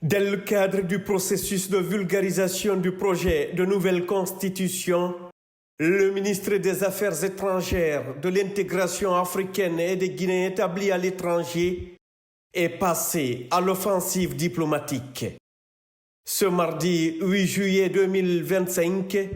Dans le cadre du processus de vulgarisation du projet de nouvelle constitution, le ministre des Affaires étrangères, de l'intégration africaine et des Guinéens établis à l'étranger est passé à l'offensive diplomatique. Ce mardi 8 juillet 2025,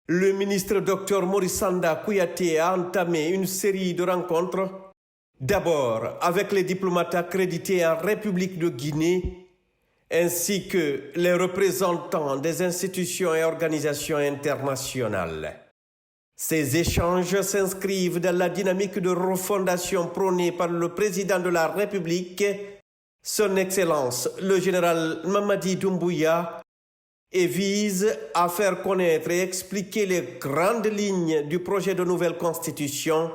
le ministre Dr Maurice Sanda Kouyaté a entamé une série de rencontres, d'abord avec les diplomates accrédités en République de Guinée, ainsi que les représentants des institutions et organisations internationales. Ces échanges s'inscrivent dans la dynamique de refondation prônée par le président de la République, Son Excellence le général Mamadi Doumbouya, et visent à faire connaître et expliquer les grandes lignes du projet de nouvelle constitution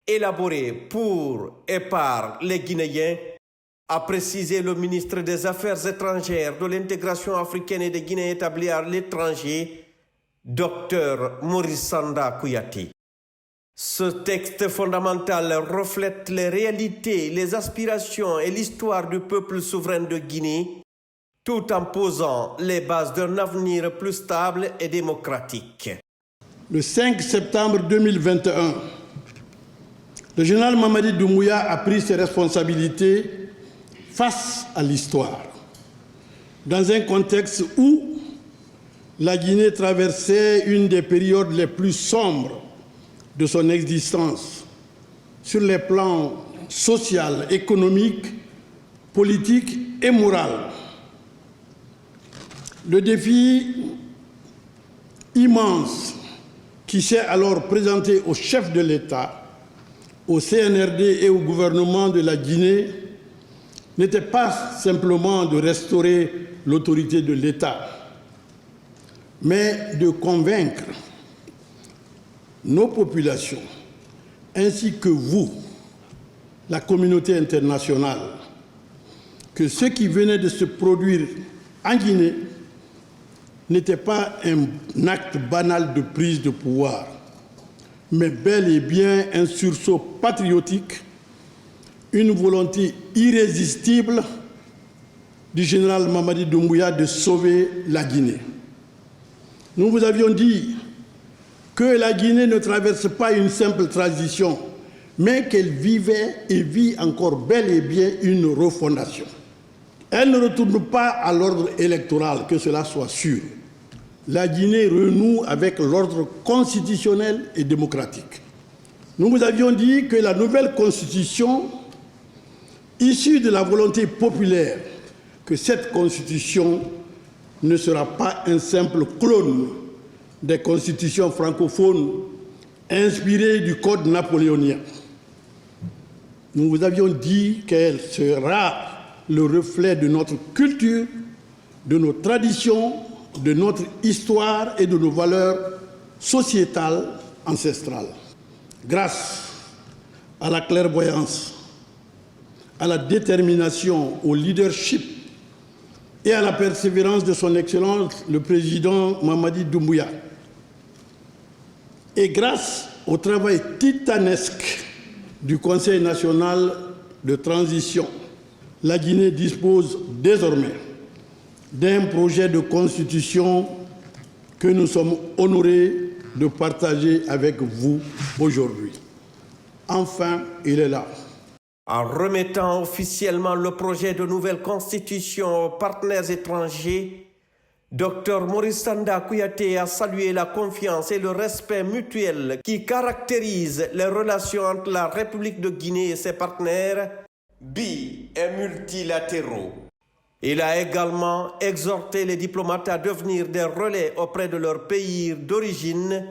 élaboré pour et par les Guinéens, a précisé le ministre des Affaires étrangères, de l'intégration africaine et des Guinéens établis à l'étranger, Dr Maurice Sanda Kouyaté. Ce texte fondamental reflète les réalités, les aspirations et l'histoire du peuple souverain de Guinée, tout en posant les bases d'un avenir plus stable et démocratique. Le 5 septembre 2021, le général Mamadi Doumbouya a pris ses responsabilités face à l'histoire, dans un contexte où la Guinée traversait une des périodes les plus sombres de son existence sur les plans social, économique, politique et moral. Le défi immense qui s'est alors présenté au chef de l'État, au CNRD et au gouvernement de la Guinée n'était pas simplement de restaurer l'autorité de l'État, mais de convaincre nos populations, ainsi que vous, la communauté internationale, que ce qui venait de se produire en Guinée n'était pas un acte banal de prise de pouvoir, mais bel et bien un sursaut patriotique, une volonté irrésistible du général Mamadi Doumbouya de sauver la Guinée. Nous vous avions dit que la Guinée ne traverse pas une simple transition, mais qu'elle vivait et vit encore bel et bien une refondation. Elle ne retourne pas à l'ordre électoral, que cela soit sûr. La Guinée renoue avec l'ordre constitutionnel et démocratique. Nous vous avions dit que la nouvelle constitution, issue de la volonté populaire, que cette constitution ne sera pas un simple clone des constitutions francophones inspirées du code napoléonien. Nous vous avions dit qu'elle sera le reflet de notre culture, de nos traditions, de notre histoire et de nos valeurs sociétales ancestrales. Grâce à la clairvoyance, à la détermination, au leadership et à la persévérance de son Excellence, le président Mamadi Doumbouya, et grâce au travail titanesque du Conseil national de transition, la Guinée dispose désormais d'un projet de constitution que nous sommes honorés de partager avec vous aujourd'hui. Enfin, il est là. En remettant officiellement le projet de nouvelle constitution aux partenaires étrangers, Dr Maurice Sanda Kouyaté a salué la confiance et le respect mutuel qui caractérisent les relations entre la République de Guinée et ses partenaires bi- et multilatéraux. Il a également exhorté les diplomates à devenir des relais auprès de leur pays d'origine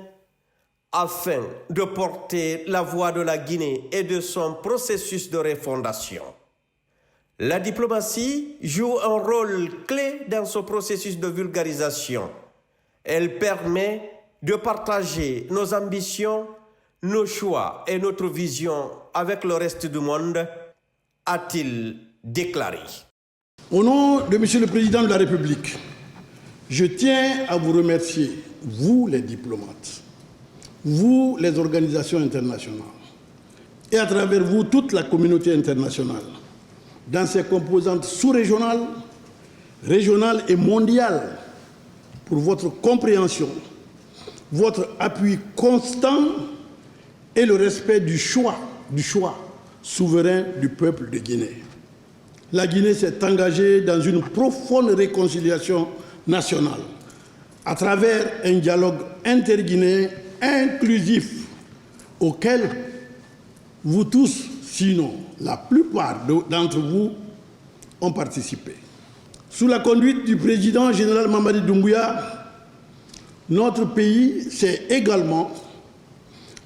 afin de porter la voix de la Guinée et de son processus de refondation. La diplomatie joue un rôle clé dans ce processus de vulgarisation. Elle permet de partager nos ambitions, nos choix et notre vision avec le reste du monde, a-t-il déclaré. Au nom de Monsieur le Président de la République, je tiens à vous remercier, vous les diplomates, vous les organisations internationales, et à travers vous toute la communauté internationale, dans ses composantes sous-régionales régional et mondial pour votre compréhension, votre appui constant et le respect du choix souverain du peuple de Guinée. La Guinée s'est engagée dans une profonde réconciliation nationale à travers un dialogue interguinéen inclusif auquel vous tous, sinon la plupart d'entre vous, ont participé. Sous la conduite du président général Mamadi Doumbouya, notre pays s'est également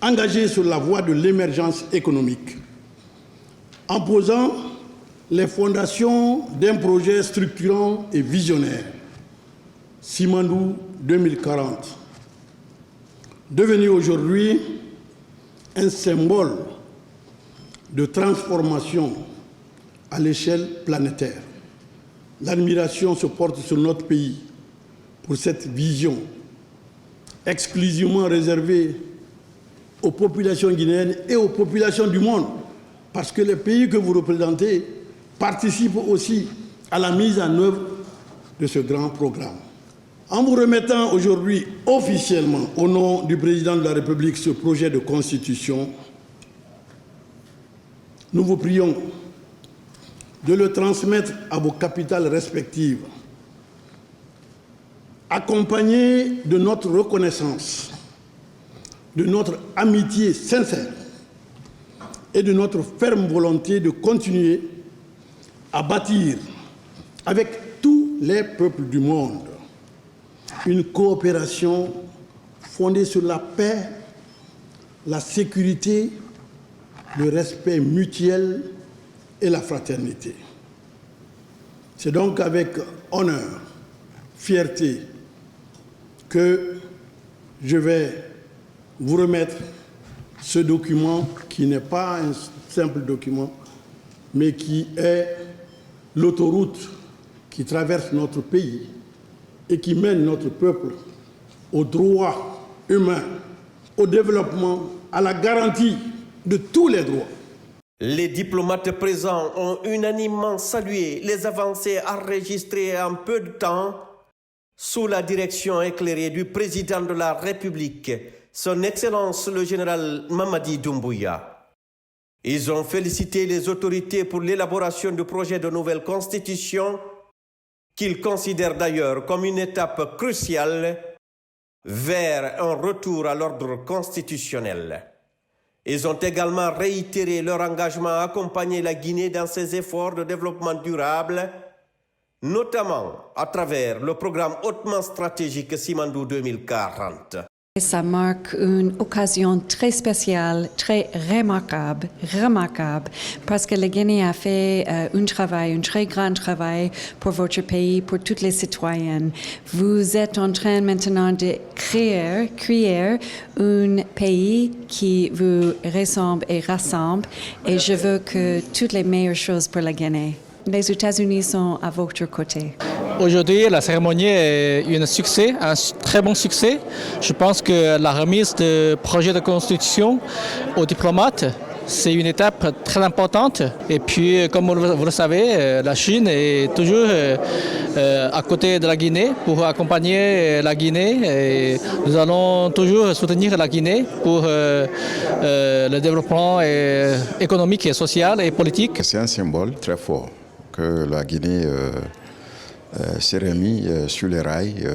engagé sur la voie de l'émergence économique en posant les fondations d'un projet structurant et visionnaire, Simandou 2040, devenu aujourd'hui un symbole de transformation à l'échelle planétaire. L'admiration se porte sur notre pays pour cette vision exclusivement réservée aux populations guinéennes et aux populations du monde, parce que les pays que vous représentez participent aussi à la mise en œuvre de ce grand programme. En vous remettant aujourd'hui officiellement au nom du président de la République ce projet de constitution, nous vous prions de le transmettre à vos capitales respectives, accompagné de notre reconnaissance, de notre amitié sincère et de notre ferme volonté de continuer à bâtir avec tous les peuples du monde une coopération fondée sur la paix, la sécurité, le respect mutuel et la fraternité. C'est donc avec honneur, fierté, que je vais vous remettre ce document qui n'est pas un simple document, mais qui est l'autoroute qui traverse notre pays et qui mène notre peuple aux droits humains, au développement, à la garantie de tous les droits. Les diplomates présents ont unanimement salué les avancées enregistrées en peu de temps sous la direction éclairée du président de la République, son Excellence le général Mamadi Doumbouya. Ils ont félicité les autorités pour l'élaboration du projet de nouvelle constitution qu'ils considèrent d'ailleurs comme une étape cruciale vers un retour à l'ordre constitutionnel. Ils ont également réitéré leur engagement à accompagner la Guinée dans ses efforts de développement durable, notamment à travers le programme hautement stratégique Simandou 2040. Ça marque une occasion très spéciale, très remarquable, parce que la Guinée a fait un très grand travail pour votre pays, pour tous les citoyens. Vous êtes en train maintenant de créer un pays qui vous ressemble et rassemble, et je veux que toutes les meilleures choses pour la Guinée. Les États-Unis sont à votre côté. Aujourd'hui, la cérémonie est un succès, un très bon succès. Je pense que la remise du projet de constitution aux diplomates, c'est une étape très importante. Et puis, comme vous le savez, la Chine est toujours à côté de la Guinée pour accompagner la Guinée. Et nous allons toujours soutenir la Guinée pour le développement économique et social et politique. C'est un symbole très fort que la Guinée s'est remis sur les rails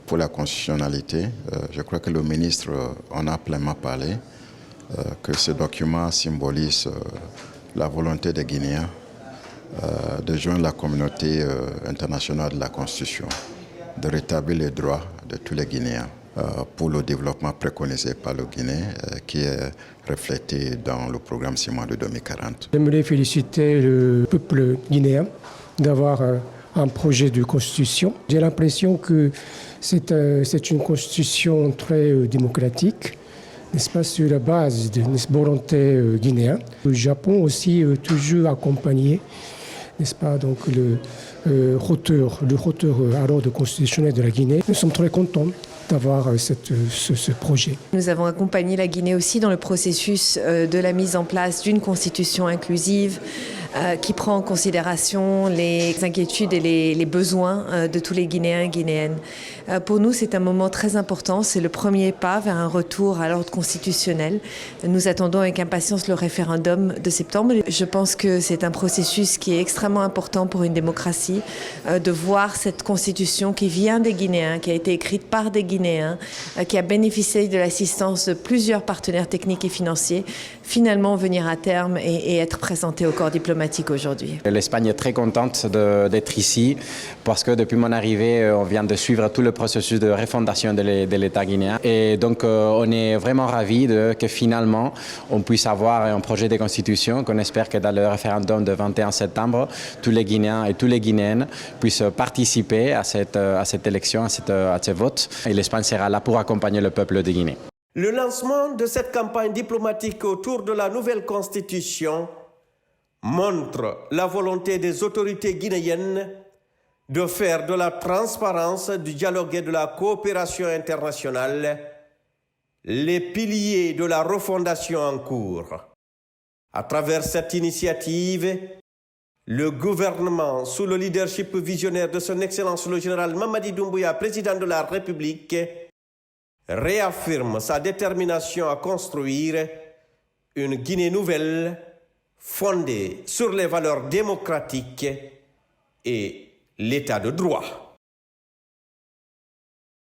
pour la constitutionnalité. Je crois que le ministre en a pleinement parlé, que ce document symbolise la volonté des Guinéens de joindre la communauté internationale de la Constitution, de rétablir les droits de tous les Guinéens pour le développement préconisé par le Guinée, qui est reflété dans le programme Simandou 2040. J'aimerais féliciter le peuple guinéen d'avoir un projet de constitution. J'ai l'impression que c'est une constitution très démocratique, n'est-ce pas, sur la base de volonté guinéenne. Le Japon aussi toujours accompagné, n'est-ce pas, donc le auteur à l'ordre constitutionnel de la Guinée. Nous sommes très contents d'avoir ce projet. Nous avons accompagné la Guinée aussi dans le processus de la mise en place d'une constitution inclusive qui prend en considération les inquiétudes et les besoins de tous les Guinéens et Guinéennes. Pour nous, c'est un moment très important. C'est le premier pas vers un retour à l'ordre constitutionnel. Nous attendons avec impatience le référendum de septembre. Je pense que c'est un processus qui est extrêmement important pour une démocratie, de voir cette constitution qui vient des Guinéens, qui a été écrite par des Guinéens, qui a bénéficié de l'assistance de plusieurs partenaires techniques et financiers, finalement venir à terme et être présentée au corps diplomatique aujourd'hui. L'Espagne est très contente d'être ici parce que depuis mon arrivée, on vient de suivre tout le processus de refondation de l'État guinéen. Et donc, on est vraiment ravis que finalement, on puisse avoir un projet de constitution qu'on espère que dans le référendum de 21 septembre, tous les Guinéens et toutes les Guinéennes puissent participer à cette élection, à ce vote. Et l'Espagne sera là pour accompagner le peuple de Guinée. Le lancement de cette campagne diplomatique autour de la nouvelle constitution montre la volonté des autorités guinéennes de faire de la transparence, du dialogue et de la coopération internationale les piliers de la refondation en cours. À travers cette initiative, le gouvernement, sous le leadership visionnaire de son Excellence le général Mamadi Doumbouya, président de la République, réaffirme sa détermination à construire une Guinée nouvelle fondée sur les valeurs démocratiques et l'état de droit.